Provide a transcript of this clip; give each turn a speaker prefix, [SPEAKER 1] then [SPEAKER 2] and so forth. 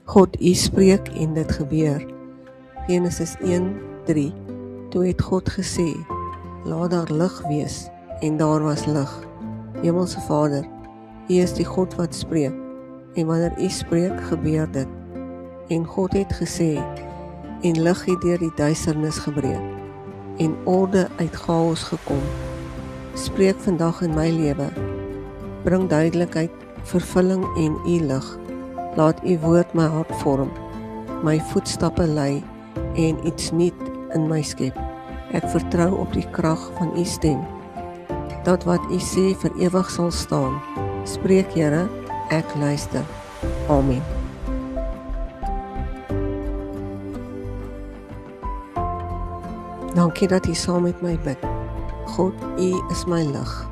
[SPEAKER 1] God, U spreek en dit gebeur. Genesis 1:3. Toe het God gesê, laat daar lig wees, en daar was lig. Hemelse Vader, U is die God wat spreek, en wanneer U spreek, gebeur dit. En God het gesê, en lig het deur die duisternis gebreek, en orde uit chaos gekom. Spreek vandag in my lewe, bring duidelikheid, vervulling en U lig. Laat U woord my hart vorm, my voetstappe lei en iets nuut in my skep. Ek vertrou op die krag van U stem. Dat wat U sê vir ewig sal staan. Spreek Here, ek luister. Amen. Dankie dat U saam met my bid. God, U is my lig.